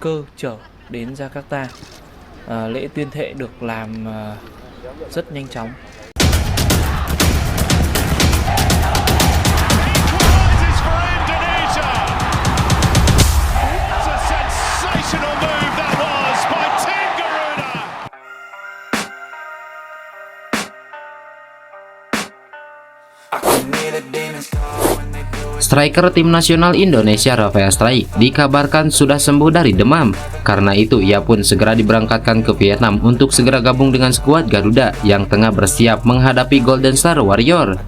cơ chở đến Jakarta. Lễ tuyên thệ được làm rất nhanh chóng. Striker tim nasional Indonesia Rafael Struijk dikabarkan sudah sembuh dari demam. Karena itu ia pun segera diberangkatkan ke Vietnam untuk segera gabung dengan skuad Garuda yang tengah bersiap menghadapi Golden Star Warrior.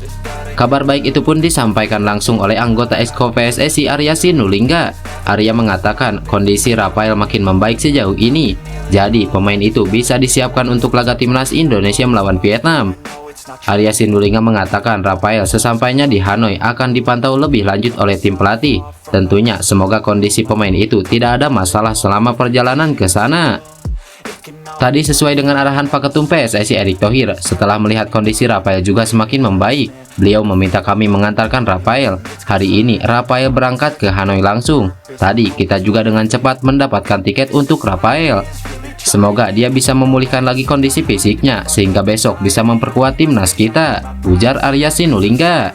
Kabar baik itu pun disampaikan langsung oleh anggota Exco PSSI Arya Sinulinga. Arya mengatakan kondisi Rafael makin membaik sejauh ini, jadi pemain itu bisa disiapkan untuk laga timnas Indonesia melawan Vietnam. Arya Sinulinga mengatakan Rafael sesampainya di Hanoi akan dipantau lebih lanjut oleh tim pelatih. Tentunya semoga kondisi pemain itu tidak ada masalah selama perjalanan ke sana. Tadi sesuai dengan arahan Pak Ketum PSSI Erick Thohir, setelah melihat kondisi Rafael juga semakin membaik, beliau meminta kami mengantarkan Rafael. Hari ini Rafael berangkat ke Hanoi langsung. Tadi kita juga dengan cepat mendapatkan tiket untuk Rafael. Semoga dia bisa memulihkan lagi kondisi fisiknya sehingga besok bisa memperkuat timnas kita, ujar Arya Sinulinga.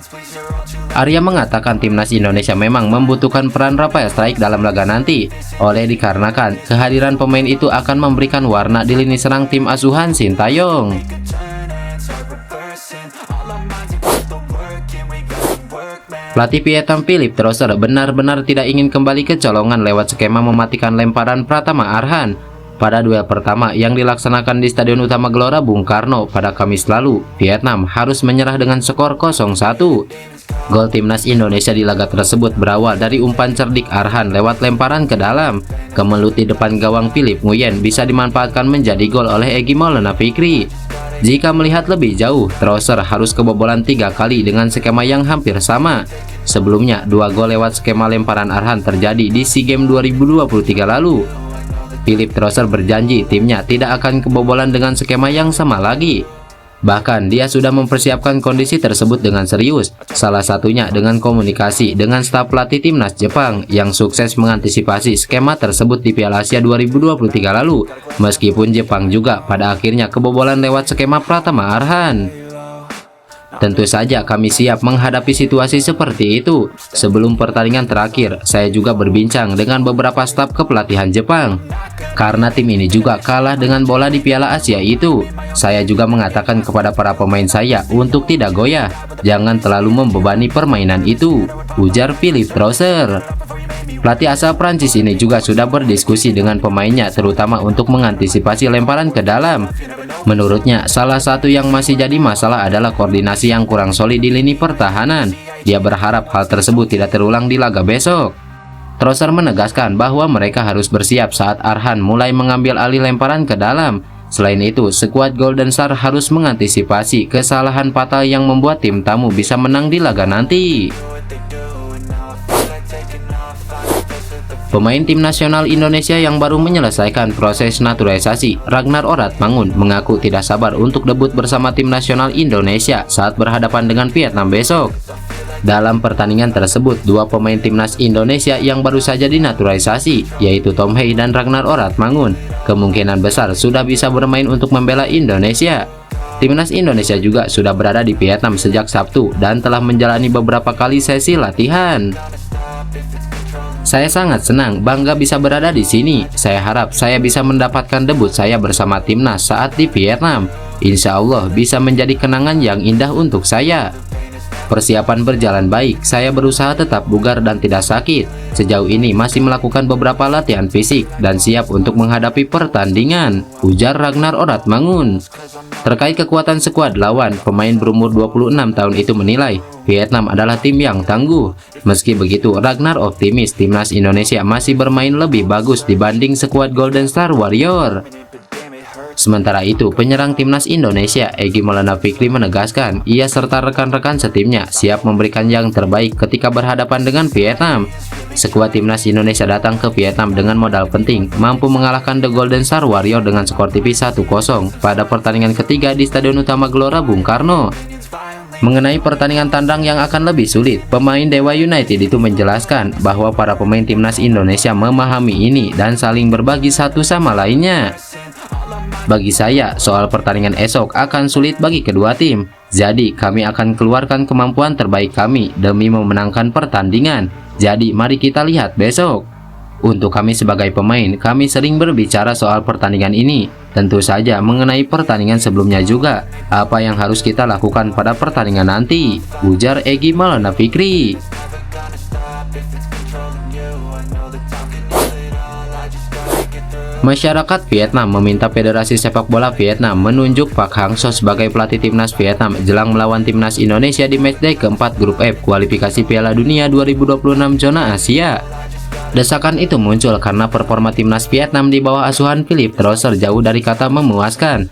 Arya mengatakan timnas Indonesia memang membutuhkan peran Rafael Struijk dalam laga nanti, oleh dikarenakan kehadiran pemain itu akan memberikan warna di lini serang tim asuhan Sintayong. Pelatih Vietnam Philippe Trosser benar-benar tidak ingin kembali ke colongan lewat skema mematikan lemparan Pratama Arhan. Pada duel pertama yang dilaksanakan di Stadion Utama Gelora Bung Karno pada Kamis lalu, Vietnam harus menyerah dengan skor 0-1. Gol timnas Indonesia di laga tersebut berawal dari umpan cerdik Arhan lewat lemparan ke dalam. Kemelut di depan gawang Philip Nguyen bisa dimanfaatkan menjadi gol oleh Egy Maulana Fikri. Jika melihat lebih jauh, Trosser harus kebobolan 3 kali dengan skema yang hampir sama. Sebelumnya, 2 gol lewat skema lemparan Arhan terjadi di SEA Games 2023 lalu. Philippe Trosser berjanji timnya tidak akan kebobolan dengan skema yang sama lagi. Bahkan dia sudah mempersiapkan kondisi tersebut dengan serius, salah satunya dengan komunikasi dengan staf pelatih timnas Jepang yang sukses mengantisipasi skema tersebut di Piala Asia 2023 lalu, meskipun Jepang juga pada akhirnya kebobolan lewat skema Pratama Arhan. Tentu saja kami siap menghadapi situasi seperti itu. Sebelum pertandingan terakhir, saya juga berbincang dengan beberapa staf kepelatihan Jepang. Karena tim ini juga kalah dengan bola di Piala Asia itu, saya juga mengatakan kepada para pemain saya untuk tidak goyah, jangan terlalu membebani permainan itu, ujar Philippe Trosser. Pelatih asal Prancis ini juga sudah berdiskusi dengan pemainnya terutama untuk mengantisipasi lemparan ke dalam. Menurutnya, salah satu yang masih jadi masalah adalah koordinasi yang kurang solid di lini pertahanan. Dia berharap hal tersebut tidak terulang di laga besok. Trosser menegaskan bahwa mereka harus bersiap saat Arhan mulai mengambil alih lemparan ke dalam. Selain itu, skuad Golden Star harus mengantisipasi kesalahan fatal yang membuat tim tamu bisa menang di laga nanti. Pemain tim nasional Indonesia yang baru menyelesaikan proses naturalisasi, Ragnar Oratmangun, mengaku tidak sabar untuk debut bersama tim nasional Indonesia saat berhadapan dengan Vietnam besok. Dalam pertandingan tersebut, 2 pemain timnas Indonesia yang baru saja dinaturalisasi, yaitu Tom Hei dan Ragnar Oratmangun, kemungkinan besar sudah bisa bermain untuk membela Indonesia. Timnas Indonesia juga sudah berada di Vietnam sejak Sabtu dan telah menjalani beberapa kali sesi latihan. Saya sangat senang, bangga bisa berada di sini. Saya harap saya bisa mendapatkan debut saya bersama timnas saat di Vietnam. Insya Allah bisa menjadi kenangan yang indah untuk saya. Persiapan berjalan baik, saya berusaha tetap bugar dan tidak sakit. Sejauh ini masih melakukan beberapa latihan fisik dan siap untuk menghadapi pertandingan, ujar Ragnar Oratmangun. Terkait kekuatan skuad lawan, pemain berumur 26 tahun itu menilai Vietnam adalah tim yang tangguh. Meski begitu, Ragnar optimis timnas Indonesia masih bermain lebih bagus dibanding skuad Golden Star Warrior. Sementara itu, penyerang timnas Indonesia Egy Maulana Fikri menegaskan ia serta rekan-rekan setimnya siap memberikan yang terbaik ketika berhadapan dengan Vietnam. Skuad timnas Indonesia datang ke Vietnam dengan modal penting, mampu mengalahkan The Golden Star Warrior dengan skor tipis 1-0 pada pertandingan ketiga di Stadion Utama Gelora Bung Karno. Mengenai pertandingan tandang yang akan lebih sulit, pemain Dewa United itu menjelaskan bahwa para pemain timnas Indonesia memahami ini dan saling berbagi satu sama lainnya. Bagi saya, soal pertandingan esok akan sulit bagi kedua tim. Jadi, kami akan keluarkan kemampuan terbaik kami demi memenangkan pertandingan. Jadi, mari kita lihat besok. Untuk kami sebagai pemain, kami sering berbicara soal pertandingan ini. Tentu saja mengenai pertandingan sebelumnya juga. Apa yang harus kita lakukan pada pertandingan nanti, ujar Egy Maulana Fikri. Masyarakat Vietnam meminta Federasi Sepak Bola Vietnam menunjuk Park Hang-seo sebagai pelatih timnas Vietnam jelang melawan timnas Indonesia di matchday keempat grup F kualifikasi Piala Dunia 2026 zona Asia. Desakan itu muncul karena performa timnas Vietnam di bawah asuhan Philippe Trosser jauh dari kata memuaskan.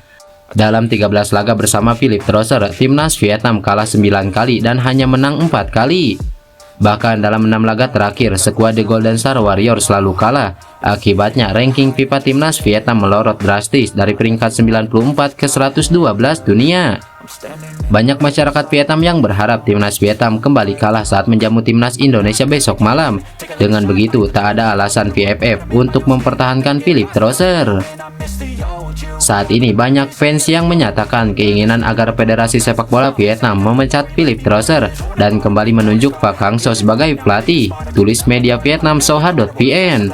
Dalam 13 laga bersama Philippe Trosser, timnas Vietnam kalah 9 kali dan hanya menang 4 kali. Bahkan dalam 6 laga terakhir, skuad The Golden Star Warriors selalu kalah. Akibatnya, ranking FIFA timnas Vietnam melorot drastis dari peringkat 94 ke 112 dunia. Banyak masyarakat Vietnam yang berharap timnas Vietnam kembali kalah saat menjamu timnas Indonesia besok malam. Dengan begitu, tak ada alasan VFF untuk mempertahankan Philippe Trosser. Saat ini banyak fans yang menyatakan keinginan agar Federasi Sepak Bola Vietnam memecat Philippe Trosser dan kembali menunjuk Park Hang-seo sebagai pelatih, tulis media Vietnam Soha.vn.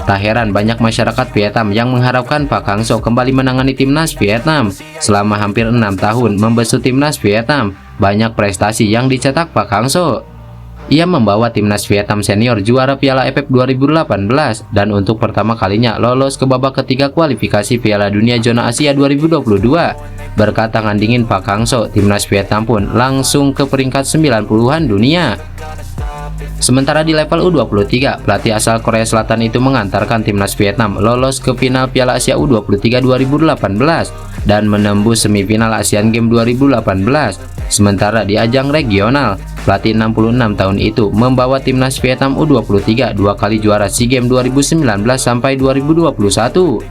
Tak heran banyak masyarakat Vietnam yang mengharapkan Park Hang-seo kembali menangani timnas Vietnam. Selama hampir 6 tahun membesut timnas Vietnam, banyak prestasi yang dicetak Park Hang-seo. Ia membawa timnas Vietnam senior juara Piala AFF 2018 dan untuk pertama kalinya lolos ke babak ketiga kualifikasi Piala Dunia Zona Asia 2022. Berkat tangan dingin Park Hang-seo, timnas Vietnam pun langsung ke peringkat 90-an dunia. Sementara di level U23, pelatih asal Korea Selatan itu mengantarkan timnas Vietnam lolos ke final Piala Asia U23 2018 dan menembus semifinal Asian Games 2018. Sementara di ajang regional, pelatih 66 tahun itu membawa timnas Vietnam U23 2 kali juara SEA Games 2019 sampai 2021.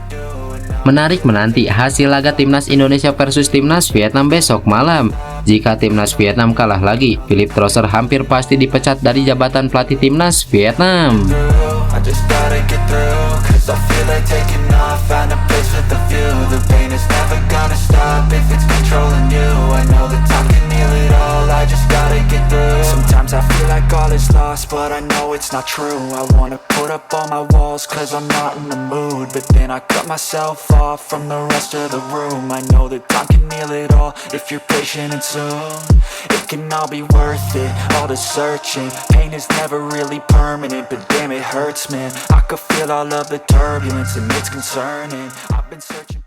Menarik menanti hasil laga timnas Indonesia versus timnas Vietnam besok malam. Jika timnas Vietnam kalah lagi, Philippe Trosser hampir pasti dipecat dari jabatan pelatih timnas Vietnam. Sometimes I feel like all is lost, but I know it's not true. I wanna put up all my walls cause I'm not in the mood, but then I cut myself off from the rest of the room. I know that time can heal it all if you're patient and soon it can all be worth it, all the searching. Pain is never really permanent, but damn it hurts, man. I could feel all of the turbulence and it's concerning. I've been searching